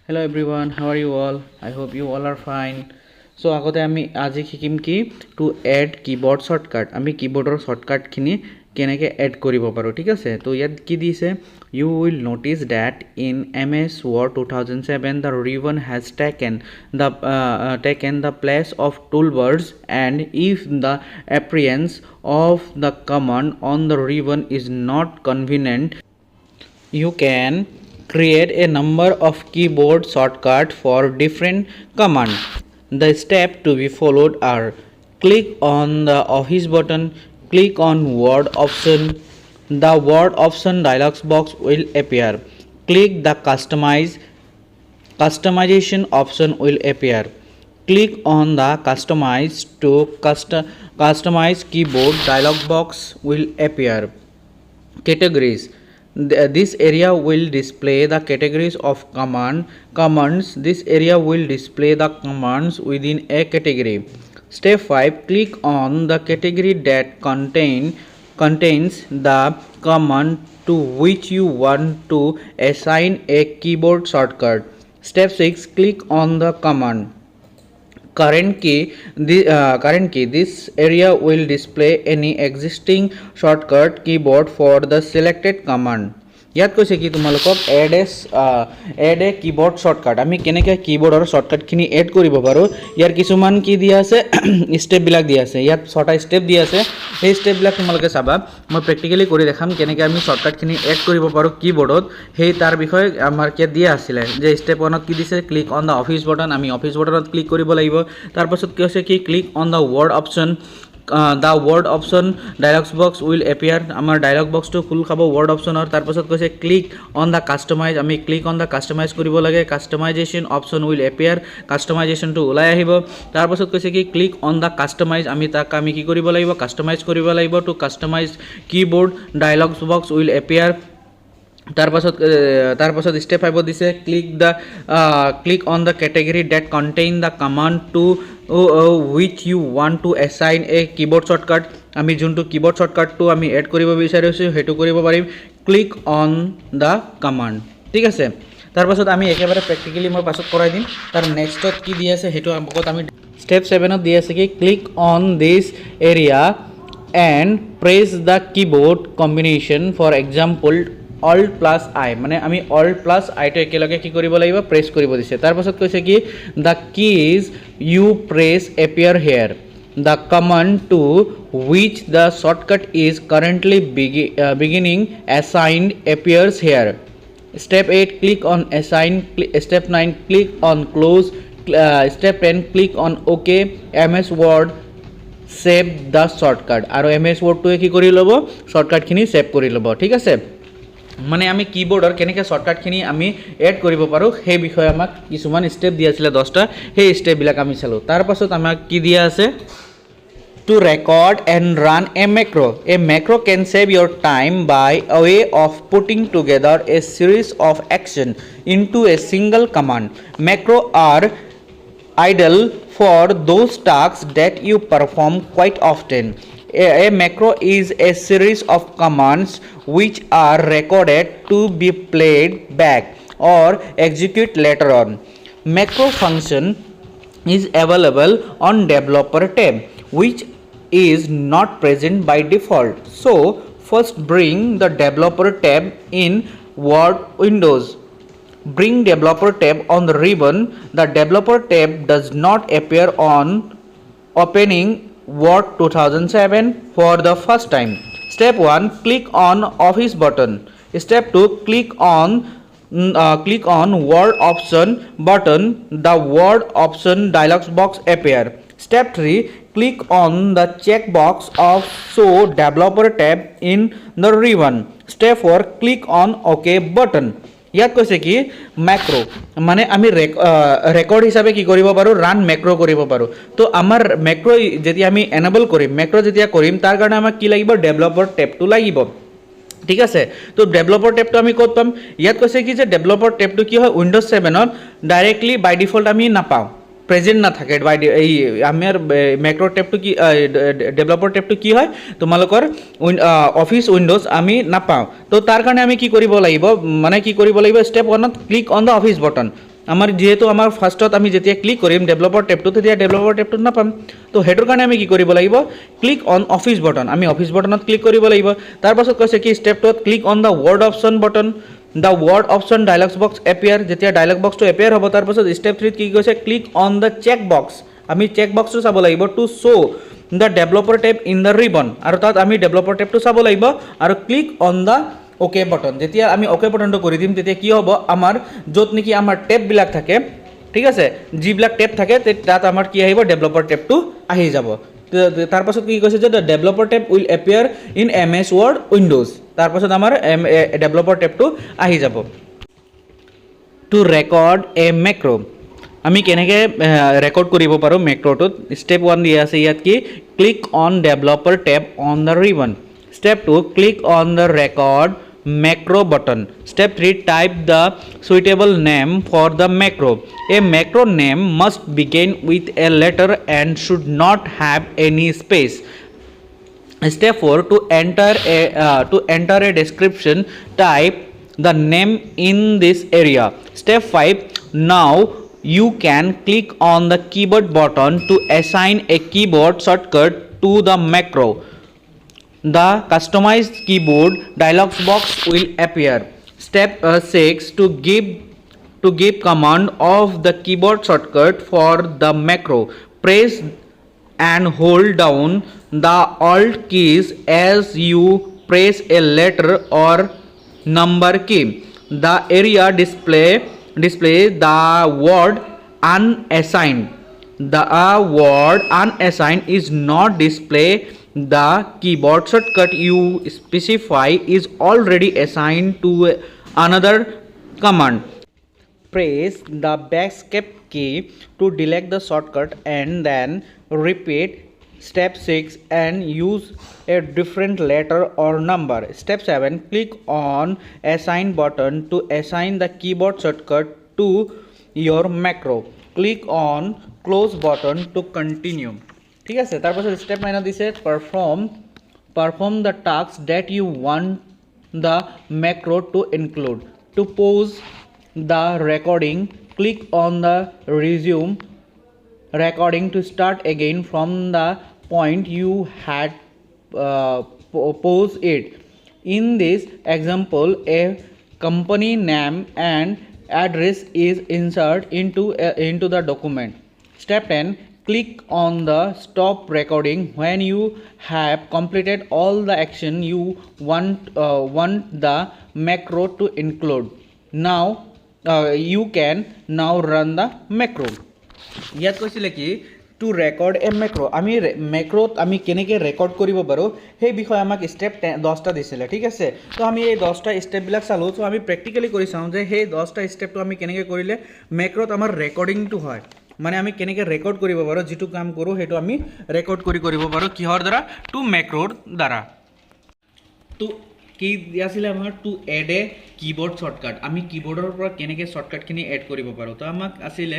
Hello everyone, how are you all? I hope you all are fine. So আগতে আমি আজি শিকিম কি টু এড কিবোর্ড শর্টকাট আমি কিবোৰ্ডৰ শৰ্টকাটখিনি কেনেকৈ এড কৰিব পাৰোঁ ঠিক আছে তো ইয়াত কি দিছে you will notice that in MS Word 2007 the ribbon has taken the place of toolbars and if the appearance of the command on the ribbon is not convenient you can create a number of keyboard shortcuts for different commands. The steps to be followed are click on the office button, click on word option. The word option dialog box will appear. Click the customization option will appear. Click on the customize keyboard dialog box will appear. Categories. This area will display the categories of commands. This area will display the commands within a category. Step 5. Click on the category that contains the command to which you want to assign a keyboard shortcut. Step 6. Click on the command current key. This area will display any existing shortcut keyboard for the selected command. ইয়াত কৈছে কি তোমালোকক add এ keyboard shortcut আমি কেনেকৈ কিবোৰ্ডৰ শৰ্টকাটখিনি add কৰিব পাৰোঁ ইয়াৰ কিছুমান কি দিয়া আছে ষ্টেপবিলাক দিয়া আছে ইয়াত 6টা ষ্টেপ দিয়া আছে সেই ষ্টেপবিলাক তোমালোকে চাবা মই প্ৰেক্টিক্যালি কৰি দেখাম কেনেকৈ আমি শৰ্টকাটখিনি এড কৰিব পাৰোঁ কিবোৰ্ডত সেই তাৰ বিষয়ে আমাৰ কি দিয়া আছিল যে ষ্টেপ 1ত কি দিছে click on the Office button আমি অফিস বটনত ক্লিক কৰিব লাগিব তাৰ পাছত কি হৈছে কি click on the Word option the word option dialog box will appear amar dialog box to khul khabo word option or tar pasot koise click on the customize ami click on the customize koribo lage customization option will appear customization to ulai ahibo tar pasot koise ki click on the customize ami tak ami ki koribo lagibo customize koribo lagibo to customize keyboard dialog box will appear তাৰ পাছত step 5 দিছে click on the category that contain the command to which you want to assign a keyboard shortcut আমি যোনটো keyboard shortcut to আমি add কৰিব বিচাৰিছো হেতু কৰিব পাৰিম click on the command ঠিক আছে তাৰ পাছত আমি একেবাৰে প্ৰ্যাকটিক্যালি মই পাছত কৰাই দিম তাৰ নেক্সটত কি দি আছে হেতু আগত আমি step 7 ত দি আছে কি click on this area and press the keyboard combination for example alt plus I মানে আমি alt plus I to একেলগে কি কৰিব লাগিব প্ৰেছ কৰিব দিছে তাৰ পাছত কৈছে কি the keys you press appear here the command to which the shortcut is currently beginning assigned appears here step 8 click on assign step 9 click on close step 10 click on OK MS Word save the shortcut আৰু MS Word to কি কৰি লব shortcut খিনি save কৰি লব ঠিক আছে মানে আমি কিবোৰ্ডৰ কেনেকৈ শৰ্টকাটখিনি আমি এড কৰিব পাৰোঁ সেই বিষয়ে আমাক কিছুমান ষ্টেপ দিয়া আছিল 10টা সেই ষ্টেপবিলাক আমি চালো তাৰ পাছত আমাক কি দিয়া আছে to record and run a macro can save your time by a way of putting together a series of action into a single command macro are ideal for those tasks that you perform quite often a macro is a series of commands which are recorded to be played back or execute later on. Macro function is available on developer tab which is not present by default. So first bring the developer tab in Word Windows. Bring developer tab on the ribbon. The developer tab does not appear on opening Word 2007 for the first time. Step 1 click on office button. Step 2 click on word option button. The word option dialog box appear. Step 3 click on the checkbox of show developer tab in the ribbon. Step 4 click on OK button. ইয়াত কৈছে কি macro মানে আমি record হিসাবে কি কৰিব পাৰো run macro কৰিব পাৰো তো আমাৰ ম্যাক্ৰো যেতিয়া আমি এনেবল কৰিম ম্যাক্ৰো যেতিয়া কৰিম তাৰ কাৰণে আমাক কি লাগিব ডেভেলপাৰ ট্যাবটো লাগিব ঠিক আছে তো ডেভেলপাৰ ট্যাবটো আমি ক'ত পাম ইয়াত কৈছে কি যে ডেভেলপাৰ ট্যাবটো কি হয় উইন্ডোজ 7 ত ডাইৰেক্টলি বাই ডিফল্ট আমি নাপাওঁ প্ৰেজেন্ট না থাকে বাই এই আমাৰ ম্যাক্ৰো ট্যাবটো কি ডেভেলপাৰ ট্যাবটো কি হয় তোমালোকৰ অফিস উইন্ডোজ আমি নাপাওঁ তো তাৰ কাৰণে আমি কি কৰিব লাগিব মানে কি কৰিব লাগিব step 1 to click on the Office button আমাৰ যেহেতু আমাৰ ফাৰ্ষ্টত আমি যেতিয়া ক্লিক কৰিম ডেভেলপাৰ টেবটো তেতিয়া ডেভেলপাৰ টেবটো নাপাম তো হেতুৰ কাৰণে আমি কি কৰিব লাগিব ক্লিক অন অফিস বটন আমি অফিস বটনত ক্লিক কৰিব লাগিব তাৰ পাছত কৈছে কি step 2 click on the Word option button the Word option dialog box appear যেতিয়া ডায়লগ বক্সটো এপিয়াৰ হ'ব তাৰ পাছত স্টেপ 3 কি কৈছে click on the check box আমি চেক বক্সটো চাব লাগিব to show the developer tab in the ribbon আৰু তাত আমি ডেভেলপাৰ টেবটো চাব লাগিব আৰু click on da okay button যেতিয়া আমি ওকে বটনটো কৰি দিম তেতিয়া কি হ'ব আমাৰ য'ত নেকি আমাৰ টেববিলাক থাকে ঠিক আছে যিবিলাক টেব থাকে তাত আমাৰ কি আহিব ডেভেলপাৰ টেবটো আহি যাব তাৰ পাছত কি কৈছে যে the developer tab will appear in MS Word Windows তাৰ পাছত আমাৰ ডেভেলপাৰ টেবটো আহি যাব টু ৰেকৰ্ড এ মেক্ৰো আমি কেনেকৈ ৰেকৰ্ড কৰিব পাৰোঁ মেক্ৰ'টোত ষ্টেপ 1 দিয়া আছে ইয়াত কি click on developer tab on the ribbon Step 2 click on the record macro button. Step 3 type the suitable name for the macro. A macro name must begin with a letter and should not have any space. Step 4 to enter a description type the name in this area. Step 5 now you can click on the keyboard button to assign a keyboard shortcut to the macro. The customized keyboard dialog box will appear. Step 6 to give command of the keyboard shortcut for the macro. Press and hold down the alt keys as you press a letter or number key. The area display the word unassigned. The word unassigned is not displayed. The keyboard shortcut you specify is already assigned to another command. Press the backscape key to delete the shortcut and then repeat step 6 and use a different letter or number. Step 7 click on assign button to assign the keyboard shortcut to your macro. Click on close button to continue. ঠিক আছে তাৰপাছত step 9 দিছে perform the tasks that you want the macro to include. To pause the recording click on the resume recording to start again from the point you had paused it. In this example a company name and address is inserted into the document. Step 10 click on the stop recording when you have completed all the action you want the macro to include. Now you can now run the macro. ইয়াত কৈছিলে কি to record এ মেক্ৰ' আমি মেক্ৰ'ত আমি কেনেকৈ record কৰিব পাৰোঁ সেই বিষয়ে আমাক ষ্টেপ 10টা দিছিলে ঠিক আছে তো আমি এই 10টা ষ্টেপবিলাক চালোঁ তো আমি প্ৰেক্টিকেলি কৰি চাওঁ যে সেই 10টা ষ্টেপটো আমি কেনেকৈ কৰিলে মেক্ৰ'ত আমাৰ ৰেকৰ্ডিংটো হয় মানে আমি কেনেকৈ ৰেকৰ্ড কৰিব পাৰোঁ যিটো কাম কৰোঁ সেইটো আমি ৰেকৰ্ড কৰিব পাৰোঁ কিহৰ দ্বাৰা টু মেক্ৰ'ৰ দ্বাৰা তো কি আছিলে আমাৰ টু এড এ কীবোৰ্ড শ্বৰ্টকাট আমি কীবোৰ্ডৰ পৰা কেনেকৈ শ্বৰ্টকাটখিনি এড কৰিব পাৰোঁ তো আমাক আছিলে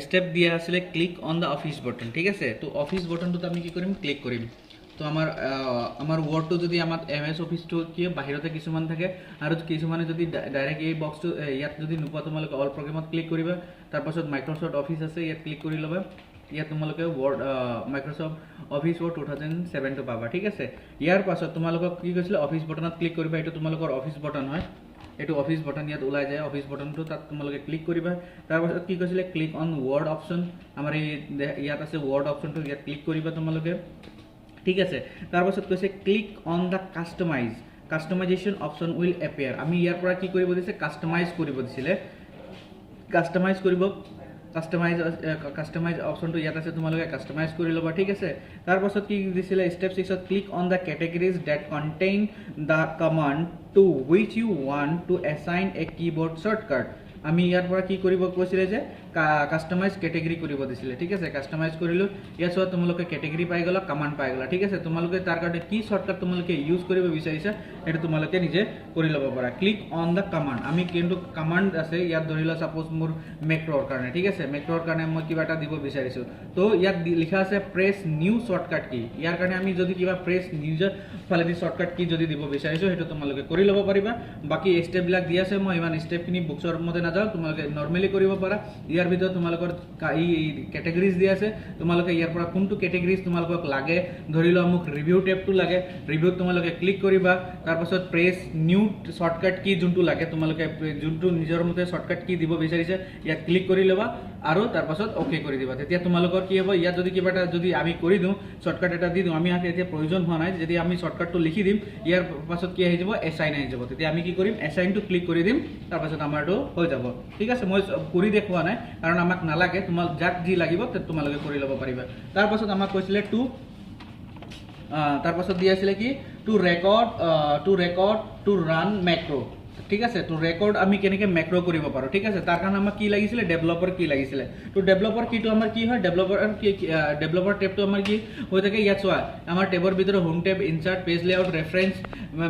ষ্টেপ দিয়া আছিলে click on the office button ঠিক আছে তো অফিচ বটনটোত আমি কি কৰিম ক্লিক কৰিম তো আমাৰ ৱৰ্ডটো যদি আমাৰ MS অফিচটো কি বাহিৰতে কিছুমান থাকে আৰু কিছুমানে যদি ডাইৰেক্ট এই বক্সটো ইয়াত যদি নোপোৱা তোমালোকে অল প্ৰগ্ৰেমত ক্লিক কৰিবা তাৰপাছত মাইক্ৰ'ছফ্ট অফিচ আছে ইয়াত ক্লিক কৰি ল'বা ইয়াত তোমালোকে ৱৰ্ড মাইক্ৰ'ছফ্ট অফিচ ৱৰ্ড 2007 টো পাবা ঠিক আছে ইয়াৰ পাছত তোমালোকক কি কৈছিলে অফিচ বটনত ক্লিক কৰিবা এইটো তোমালোকৰ অফিচ বটন হয় এইটো অফিচ বটন ইয়াত ওলাই যায় অফিচ বটনটো তাত তোমালোকে ক্লিক কৰিবা তাৰপাছত কি কৈছিলে ক্লিক অন ৱৰ্ড অপশ্যন আমাৰ এই ইয়াত আছে ৱৰ্ড অপশ্যনটো ইয়াত ক্লিক কৰিবা তোমালোকে ঠিক আছে তাৰপাছত কৈছে click on the customization option will appear আমি ইয়াৰ পৰা কি কৰিব দিছে কাষ্টমাইজ কৰিব দিছিলে কাষ্টমাইজ অপশ্যনটো ইয়াত আছে তোমালোকে কাষ্টমাইজ কৰি ল'বা ঠিক আছে তাৰপাছত কি দিছিলে ষ্টেপ 6ত click on the categories that contain the command to which you want to assign a keyboard shortcut আমি ইয়াৰ পৰা কি কৰিব কৈছিলে যে কাষ্টমাইজ কেটেগৰি কৰিব দিছিলে ঠিক আছে কাষ্টমাইজ কৰিলোঁ ইয়াত চোৱা তোমালোকে কেটেগৰি পাই গ'লা কমাণ্ড পাই গ'লা ঠিক আছে তোমালোকে তাৰ কাৰণে কি শ্বৰ্টকাট তোমালোকে ইউজ কৰিব বিচাৰিছা সেইটো তোমালোকে নিজে কৰি ল'ব পাৰা ক্লিক অন দ্য কমাণ্ড আমি কিন্তু কমাণ্ড আছে ইয়াত ধৰি লোৱা সাপোজ মোৰ মেক্ৰৰ কাৰণে ঠিক আছে মেক্ৰৰ কাৰণে মই কিবা এটা দিব বিচাৰিছোঁ তো ইয়াত লিখা আছে প্ৰেছ নিউ শ্বৰ্টকাট কি ইয়াৰ কাৰণে আমি যদি কিবা প্ৰেছ নিউজৰ ফালেদি শ্বৰ্টকাট কি যদি দিব বিচাৰিছোঁ সেইটো তোমালোকে কৰি ল'ব পাৰিবা বাকি ষ্টেপবিলাক দি আছে মই ইমান ষ্টেপখিনি বুকছৰ মতে নাযাওঁ তোমালোকে নৰ্মেলি কৰিব পাৰা ইয়াৰ ভিতৰত তোমালোকৰ এই কেটেগৰিজ দি আছে তোমালোকে ইয়াৰ পৰা কোনটো কেটেগৰিজ তোমালোকক লাগে ধৰি লোৱা মোক ৰিভিউ টেবটো লাগে ৰিভিউত তোমালোকে ক্লিক কৰিবা তাৰপাছত প্ৰেছ নিউ শ্বৰ্টকাট কি যোনটো লাগে তোমালোকে যোনটো নিজৰ মতে শ্বৰ্টকাট কি দিব বিচাৰিছে ইয়াত ক্লিক কৰি ল'বা আৰু তাৰপাছত অ'কে কৰি দিবা তেতিয়া তোমালোকৰ কি হ'ব ইয়াত যদি কিবা এটা যদি আমি কৰি দিওঁ শ্বৰ্টকাট এটা দি দিওঁ আমি এতিয়া প্ৰয়োজন হোৱা নাই যদি আমি শ্বৰ্টকাটটো লিখি দিম ইয়াৰ পাছত কি আহি যাব এছাইন আহি যাব তেতিয়া আমি কি কৰিম এছাইনটো ক্লিক কৰি দিম তাৰপাছত আমাৰটো হৈ যাব ঠিক আছে মই কৰি দেখুওৱা নাই কাৰণ আমাক নালাগে তোমাক যাক যি লাগিব তোমালোকে কৰি ল'ব পাৰিবা তাৰপাছত আমাক কৈছিলে তাৰপাছত দি আছিলে কি to record to run macro ঠিক আছে তো ৰেকৰ্ড আমি কেনেকৈ মেক্ৰ কৰিব পাৰোঁ ঠিক আছে তাৰ কাৰণে আমাক কি লাগিছিলে ডেভেলপাৰ কি লাগিছিলে তো ডেভেলপাৰ কিটো আমাৰ কি হয় ডেভেলপাৰ টেবটো আমাৰ কি হৈ থাকে ইয়াত চোৱা আমাৰ টেবৰ ভিতৰত home tab insert page layout references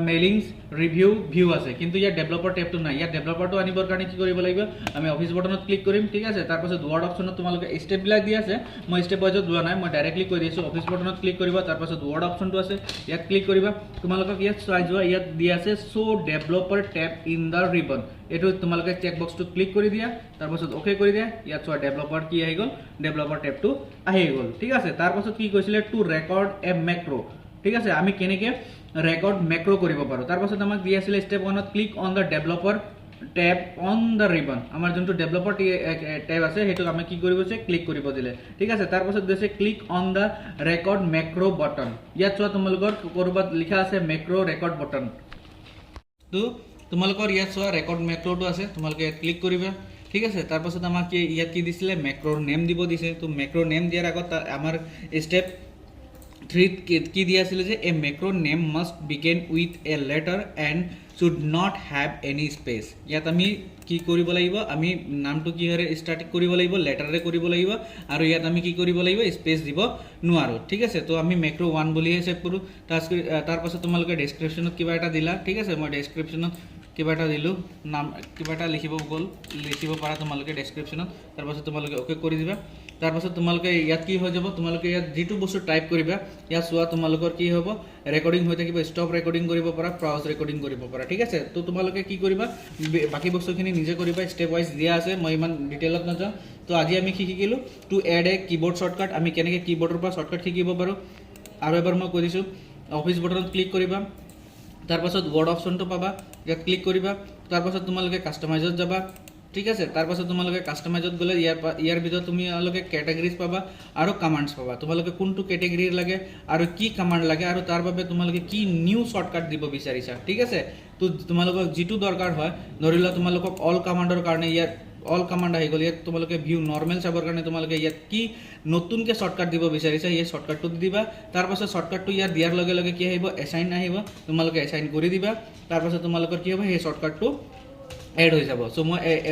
mailings review view আছে কিন্তু ইয়াত ডেভেলপাৰ টেবটো নাই ইয়াত ডেভেলপাৰটো আনিবৰ কাৰণে কি কৰিব লাগিব আমি অফিচ বটনত ক্লিক কৰিম ঠিক আছে তাৰপাছত ৱৰ্ড অপশ্যনত তোমালোকে ষ্টেপবিলাক দি আছে মই ষ্টেপ ৱাইজত যোৱা নাই মই ডাইৰেক্টলি কৈ দিছোঁ অফিচ বটনত ক্লিক কৰিবা তাৰপাছত ৱৰ্ড অপশ্যনটো আছে ইয়াত ক্লিক কৰিবা তোমালোকক ইয়াত চাই যোৱা ইয়াত দি আছে show' developer tab in the ribbon এইটো তোমালোকে চেক বক্সটো ক্লিক কৰি দিয়া তাৰপাছত অ'কে কৰি দিয়া ইয়াত চোৱা ডেভেলপাৰ কি আহি গ'ল ডেভেলপাৰ টেবটো আহি গ'ল ঠিক আছে তাৰপাছত কি কৈছিলে টু ৰেকৰ্ড এ মেক্ৰ ঠিক আছে আমি কেনেকৈ ৰেকৰ্ড মেক্ৰ কৰিব পাৰোঁ তাৰপাছত আমাক দি আছিলে ষ্টেপ 1ত click on the developer tab on the ribbon আমাৰ যোনটো ডেভেলপাৰ টেব আছে সেইটোক আমি কি কৰিব আছে ক্লিক কৰিব দিলে ঠিক আছে তাৰপাছত দিছে click on the record মেক্ৰ button ইয়াত চোৱা তোমালোকৰ ক'ৰবাত লিখা আছে মেক্ৰ ৰেকৰ্ড বটন তো তোমালোকৰ ইয়াত চোৱা ৰেকৰ্ড মেক্ৰটো আছে তোমালোকে ইয়াত ক্লিক কৰিবা ঠিক আছে তাৰপাছত আমাক ইয়াত কি দিছিলে মেক্ৰৰ নেম দিব দিছে তো মেক্ৰৰ নেম দিয়াৰ আগত আমাৰ ষ্টেপ 3 কি দিয়া আছিলে যে a macro name must begin with a letter and should not have any space ইয়াত আমি কি কৰিব লাগিব আমি নামটো কিহেৰে ষ্টাৰ্ট কৰিব লাগিব লেটাৰেৰে কৰিব লাগিব আৰু ইয়াত আমি কি কৰিব লাগিব স্পেচ দিব নোৱাৰোঁ ঠিক আছে তো আমি মেক্ৰ 1 বুলিহে ছেভ কৰোঁ তাৰপাছত তোমালোকে ডেছক্ৰিপশ্যনত কিবা এটা দিলা ঠিক আছে মই ডেছক্ৰিপশ্যনত কিবা এটা দিলোঁ নাম কিবা এটা লিখিব পাৰা তোমালোকে ডেছক্ৰিপশ্যনত তাৰপাছত তোমালোকে অ'কে কৰি দিবা তাৰপাছত তোমালোকে ইয়াত কি হৈ যাব তোমালোকে ইয়াত যিটো বস্তু টাইপ কৰিবা ইয়াত চোৱা তোমালোকৰ কি হ'ব ৰেকৰ্ডিং হৈ থাকিব ষ্টপ ৰেকৰ্ডিং কৰিব পাৰা ব্ৰাউজ ৰেকৰ্ডিং কৰিব পাৰা ঠিক আছে তো তোমালোকে কি কৰিবা বাকী বস্তুখিনি নিজে কৰিবা ষ্টেপ ৱাইজ দিয়া আছে মই ইমান ডিটেইলত নাযাওঁ তো আজি আমি কি শিকিলোঁ টু এড এ কিবৰ্ড শ্বৰ্টকাট আমি কেনেকৈ কিবৰ্ডৰ পৰা শ্বৰ্টকাট শিকিব পাৰোঁ আৰু এবাৰ মই কৈ দিছোঁ অফিচ বটনত ক্লিক কৰিবা তাৰপাছত ৱৰ্ড অপশ্যনটো পাবা ইয়াত ক্লিক কৰিবা তাৰপাছত তোমালোকে কাষ্টমাইজত যাবা ঠিক আছে তাৰপাছত তোমালোকে কাষ্টমাইজত গ'লে ইয়াৰ ভিতৰত তোমালোকে কেটেগৰিজ পাবা আৰু কমাণ্ডছ পাবা তোমালোকে কোনটো কেটেগৰীৰ লাগে আৰু কি কমাণ্ড লাগে আৰু তাৰ বাবে তোমালোকে কি নিউ শ্বৰ্টকাট দিব বিচাৰিছা ঠিক আছে তো তোমালোকক যিটো দৰকাৰ হয় ধৰি লোৱা তোমালোকক অল কমাণ্ডৰ কাৰণে ইয়াত অল কমাণ্ড আহি গ'ল ইয়াত তোমালোকে ভিউ নৰ্মেল চাবৰ কাৰণে তোমালোকে ইয়াত কি নতুনকৈ শ্বৰ্টকাট দিব বিচাৰিছা এই শ্বৰ্টকাটটো দিবা তাৰপাছত শ্বৰ্টকাটটো ইয়াত দিয়াৰ লগে লগে কি আহিব এছাইন আহিব তোমালোকে এছাইন কৰি দিবা তাৰপাছত তোমালোকৰ কি হ'ব সেই শ্বৰ্টকাটটো এড হৈ যাব চ'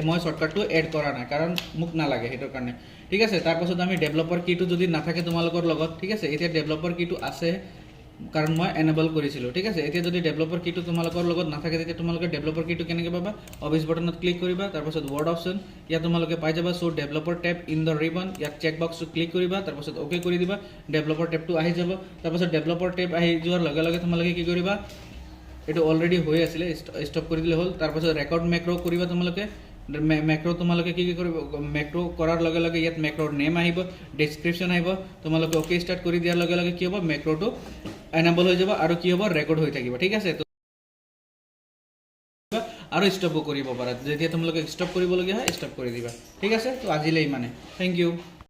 মই শ্বৰ্টকাটটো এড কৰা নাই কাৰণ মোক নালাগে সেইটোৰ কাৰণে ঠিক আছে তাৰপাছত আমি ডেভেলপাৰ কিটো যদি নাথাকে তোমালোকৰ লগত ঠিক আছে এতিয়া ডেভেলপাৰ কিটো আছে কাৰণ মই এনেবল কৰিছিলোঁ ঠিক আছে এতিয়া যদি ডেভেলপাৰ কিটো তোমালোকৰ লগত নাথাকে তেতিয়া তোমালোকে ডেভেলপাৰ কিটো কেনেকৈ পাবা অফিচ বটনত ক্লিক কৰিবা তাৰপাছত ৱৰ্ড অপশ্যন ইয়াত তোমালোকে পাই যাবা show' developer tab in the ribbon ইয়াত চেক বক্সটো ক্লিক কৰিবা তাৰপাছত অ'কে কৰি দিবা ডেভেলপাৰ টেবটো আহি যাব তাৰপাছত ডেভেলপাৰ টেব আহি যোৱাৰ লগে লগে তোমালোকে কি কৰিবা এইটো অলৰেডি হৈ আছিলে ষ্টপ কৰি দিলে হ'ল তাৰপাছত ৰেকৰ্ড মেক্ৰ কৰিবা তোমালোকে মেক্ৰ তোমালোকে কি কৰিব মেক্ৰ কৰাৰ লগে লগে ইয়াত মেক্ৰৰ নেম আহিব ডেছক্ৰিপশ্যন আহিব তোমালোকে অ'কে ষ্টাৰ্ট কৰি দিয়াৰ লগে লগে কি হ'ব মেক্ৰটো এনেবল হৈ যাব আৰু কি হ'ব ৰেকৰ্ড হৈ থাকিব ঠিক আছে আৰু ষ্টপো কৰিব পাৰা যেতিয়া তোমালোকে ষ্টপ কৰিবলগীয়া হয় ষ্টপ কৰি দিবা ঠিক আছে তো আজিলৈ ইমানে থেংক ইউ